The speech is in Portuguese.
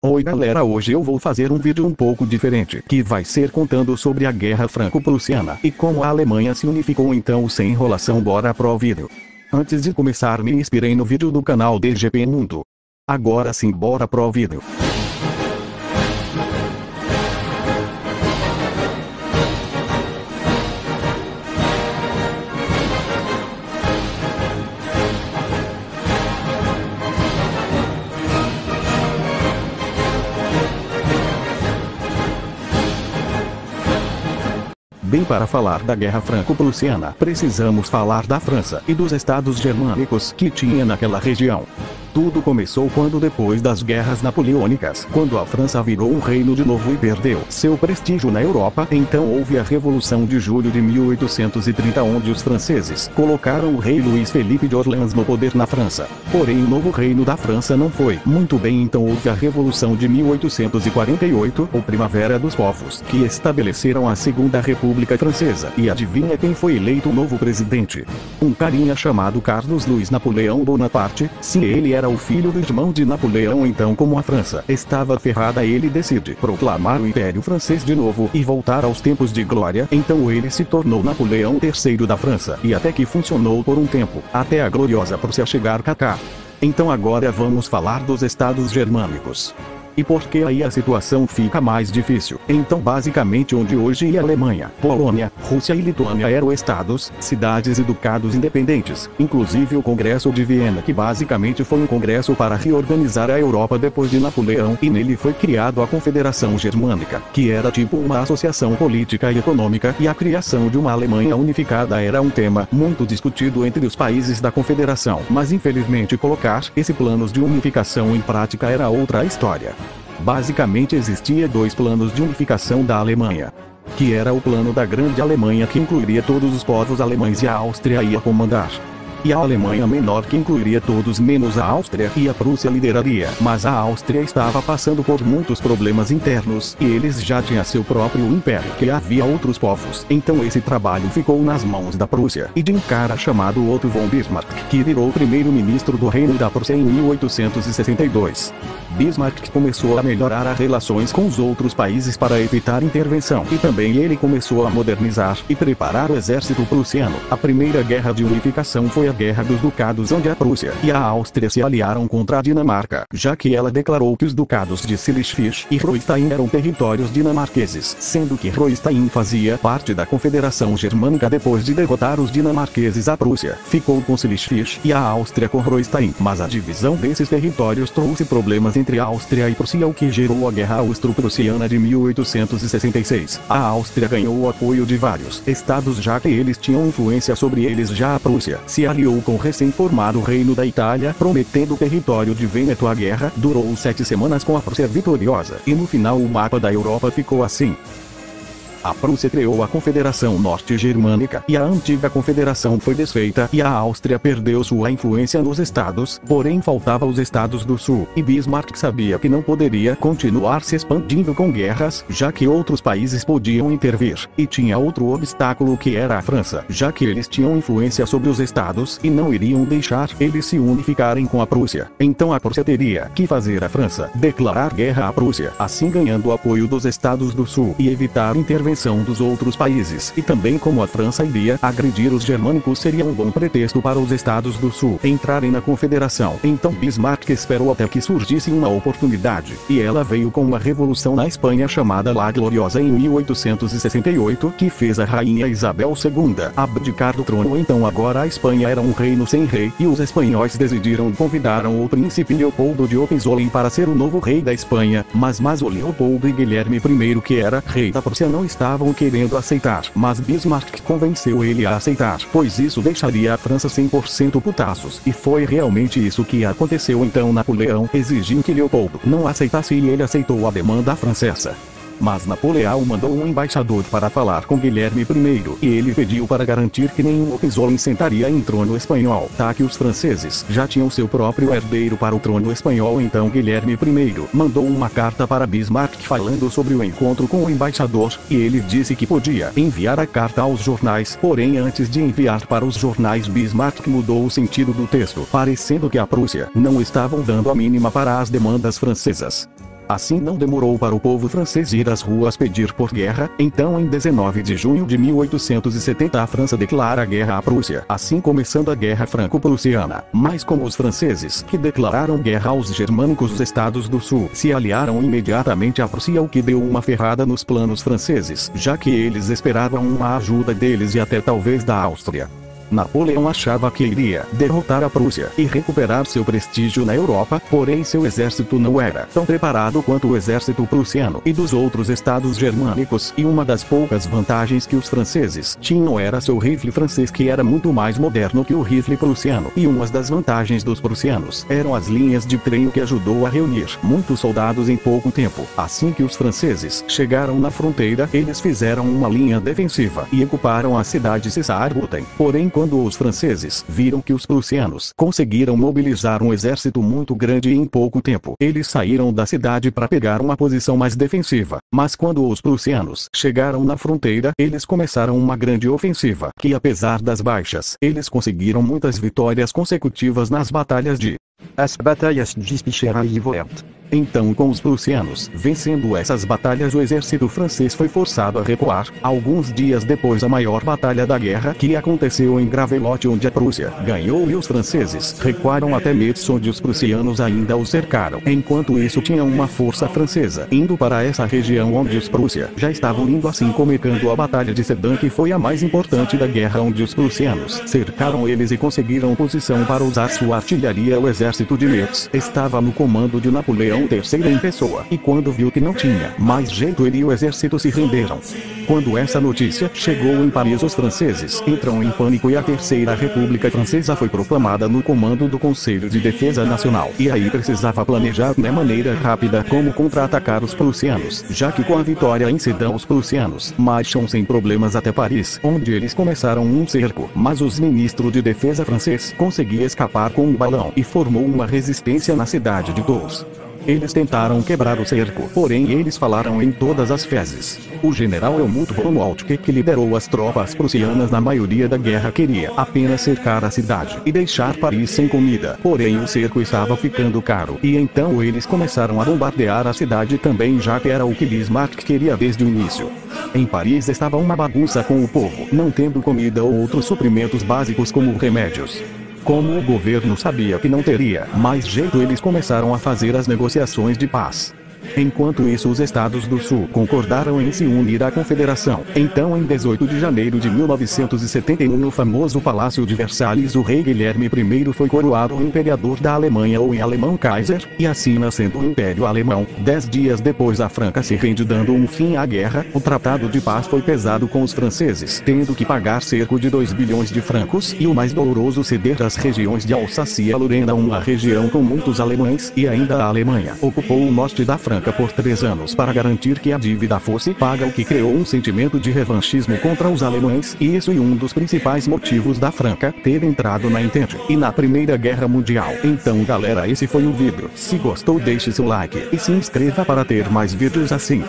Oi galera, hoje eu vou fazer um vídeo um pouco diferente, que vai ser contando sobre a Guerra Franco-Prussiana, e como a Alemanha se unificou. Então sem enrolação, bora pro vídeo. Antes de começar, me inspirei no vídeo do canal DGP Mundo. Agora sim, bora pro vídeo. Bem, para falar da Guerra Franco-Prussiana, precisamos falar da França e dos estados germânicos que tinha naquela região. Tudo começou quando, depois das guerras napoleônicas, quando a França virou um reino de novo e perdeu seu prestígio na Europa. Então houve a Revolução de Julho de 1830, onde os franceses colocaram o rei Luís Felipe de Orleans no poder na França. Porém o novo reino da França não foi muito bem, então houve a Revolução de 1848, ou Primavera dos Povos, que estabeleceram a Segunda República Francesa. E adivinha quem foi eleito o novo presidente? Um carinha chamado Carlos Luiz Napoleão Bonaparte. Se ele era o filho do irmão de Napoleão, então como a França estava ferrada, ele decide proclamar o Império Francês de novo e voltar aos tempos de glória. Então ele se tornou Napoleão III da França, e até que funcionou por um tempo, até a gloriosa Prússia chegar cá. Então agora vamos falar dos estados germânicos. E porque aí a situação fica mais difícil. Então basicamente onde hoje é a Alemanha, Polônia, Rússia e Lituânia eram estados, cidades e ducados independentes. Inclusive o Congresso de Viena, que basicamente foi um congresso para reorganizar a Europa depois de Napoleão, e nele foi criado a Confederação Germânica, que era tipo uma associação política e econômica, e a criação de uma Alemanha unificada era um tema muito discutido entre os países da Confederação. Mas infelizmente colocar esse planos de unificação em prática era outra história. Basicamente existia dois planos de unificação da Alemanha, que era o plano da Grande Alemanha, que incluiria todos os povos alemães e a Áustria ia comandar. E a Alemanha Menor, que incluiria todos menos a Áustria, e a Prússia lideraria. Mas a Áustria estava passando por muitos problemas internos, e eles já tinham seu próprio império, que havia outros povos. Então esse trabalho ficou nas mãos da Prússia, e de um cara chamado Otto von Bismarck, que virou primeiro-ministro do Reino da Prússia em 1862. Bismarck começou a melhorar as relações com os outros países para evitar intervenção, e também ele começou a modernizar e preparar o exército prussiano. A primeira guerra de unificação foi a Guerra dos Ducados, onde a Prússia e a Áustria se aliaram contra a Dinamarca, já que ela declarou que os ducados de Schleswig e Holstein eram territórios dinamarqueses, sendo que Holstein fazia parte da Confederação Germânica. Depois de derrotar os dinamarqueses, a Prússia ficou com Schleswig e a Áustria com Holstein, mas a divisão desses territórios trouxe problemas entre a Áustria e Prússia, o que gerou a Guerra Austro-Prussiana de 1866. A Áustria ganhou o apoio de vários estados, já que eles tinham influência sobre eles. Já a Prússia se aliou com o recém-formado Reino da Itália, prometendo o território de Vêneto. A guerra durou 7 semanas com a Prússia vitoriosa, e no final o mapa da Europa ficou assim. A Prússia criou a Confederação Norte-Germânica, e a antiga confederação foi desfeita, e a Áustria perdeu sua influência nos estados, porém faltava os estados do sul, e Bismarck sabia que não poderia continuar se expandindo com guerras, já que outros países podiam intervir, e tinha outro obstáculo, que era a França, já que eles tinham influência sobre os estados e não iriam deixar eles se unificarem com a Prússia. Então a Prússia teria que fazer a França declarar guerra à Prússia, assim ganhando o apoio dos estados do sul e evitar intervenção dos outros países. E também, como a França iria agredir os germânicos, seria um bom pretexto para os estados do sul entrarem na confederação. Então Bismarck esperou até que surgisse uma oportunidade, e ela veio com uma revolução na Espanha chamada La Gloriosa em 1868, que fez a rainha Isabel II abdicar do trono. Então agora a Espanha era um reino sem rei, e os espanhóis convidaram o príncipe Leopoldo de Hohenzollern para ser o novo rei da Espanha, mas o Leopoldo e Guilherme I, que era rei da Prússia, não estavam querendo aceitar, mas Bismarck convenceu ele a aceitar, pois isso deixaria a França 100% putaços, e foi realmente isso que aconteceu. Então Napoleão exigiu que Leopoldo não aceitasse, e ele aceitou a demanda francesa. Mas Napoleão mandou um embaixador para falar com Guilherme I, e ele pediu para garantir que nenhum Hohenzollern sentaria em trono espanhol, tá que os franceses já tinham seu próprio herdeiro para o trono espanhol. Então Guilherme I mandou uma carta para Bismarck falando sobre o encontro com o embaixador, e ele disse que podia enviar a carta aos jornais. Porém, antes de enviar para os jornais, Bismarck mudou o sentido do texto, parecendo que a Prússia não estavam dando a mínima para as demandas francesas. Assim não demorou para o povo francês ir às ruas pedir por guerra. Então em 19 de junho de 1870 a França declara guerra à Prússia, assim começando a Guerra Franco-Prussiana. Mas como os franceses, que declararam guerra aos germânicos, os estados do sul se aliaram imediatamente à Prússia, o que deu uma ferrada nos planos franceses, já que eles esperavam uma ajuda deles e até talvez da Áustria. Napoleão achava que iria derrotar a Prússia e recuperar seu prestígio na Europa, porém seu exército não era tão preparado quanto o exército prussiano e dos outros estados germânicos, e uma das poucas vantagens que os franceses tinham era seu rifle francês, que era muito mais moderno que o rifle prussiano, e uma das vantagens dos prussianos eram as linhas de trem, que ajudou a reunir muitos soldados em pouco tempo. Assim que os franceses chegaram na fronteira, eles fizeram uma linha defensiva e ocuparam a cidade de Saarbrücken. Porém, quando os franceses viram que os prussianos conseguiram mobilizar um exército muito grande em pouco tempo, eles saíram da cidade para pegar uma posição mais defensiva. Mas quando os prussianos chegaram na fronteira, eles começaram uma grande ofensiva, que apesar das baixas, eles conseguiram muitas vitórias consecutivas nas batalhas de As batalhas de Spicheren e Voert. Então, com os prussianos vencendo essas batalhas, o exército francês foi forçado a recuar. Alguns dias depois, a maior batalha da guerra, que aconteceu em Gravelotte, onde a Prússia ganhou e os franceses recuaram até Metz, onde os prussianos ainda os cercaram. Enquanto isso, tinha uma força francesa indo para essa região onde os Prússia já estavam indo, assim cometendo a batalha de Sedan, que foi a mais importante da guerra, onde os prussianos cercaram eles e conseguiram posição para usar sua artilharia. O exército de Metz estava no comando de Napoleão III em pessoa, e quando viu que não tinha mais jeito, ele e o exército se renderam. Quando essa notícia chegou em Paris, os franceses entram em pânico e a Terceira República Francesa foi proclamada no comando do Conselho de Defesa Nacional, e aí precisava planejar de maneira rápida como contra-atacar os prussianos, já que com a vitória em Sedan os prussianos marcham sem problemas até Paris, onde eles começaram um cerco, mas os ministros de defesa francês conseguiu escapar com um balão e formou uma resistência na cidade de Tours. Eles tentaram quebrar o cerco, porém eles falaram em todas as fezes. O general Helmut von Moltke, que liderou as tropas prussianas na maioria da guerra, queria apenas cercar a cidade e deixar Paris sem comida. Porém o cerco estava ficando caro, e então eles começaram a bombardear a cidade também, já que era o que Bismarck queria desde o início. Em Paris estava uma bagunça, com o povo não tendo comida ou outros suprimentos básicos como remédios. Como o governo sabia que não teria mais jeito, eles começaram a fazer as negociações de paz. Enquanto isso, os estados do sul concordaram em se unir à confederação. Então, em 18 de janeiro de 1971, no famoso Palácio de Versalhes, o rei Guilherme I foi coroado imperador da Alemanha, ou em alemão Kaiser, e assim nascendo o Império Alemão. 10 dias depois, a França se rende, dando um fim à guerra. O tratado de paz foi pesado com os franceses, tendo que pagar cerca de 2 bilhões de francos, e o mais doloroso, ceder as regiões de Alsácia-Lorena, uma região com muitos alemães, e ainda a Alemanha ocupou o norte da França por 3 anos para garantir que a dívida fosse paga, o que criou um sentimento de revanchismo contra os alemães, e isso é um dos principais motivos da França ter entrado na Entente e na Primeira Guerra Mundial. Então galera, esse foi o vídeo. Se gostou, deixe seu like e se inscreva para ter mais vídeos assim.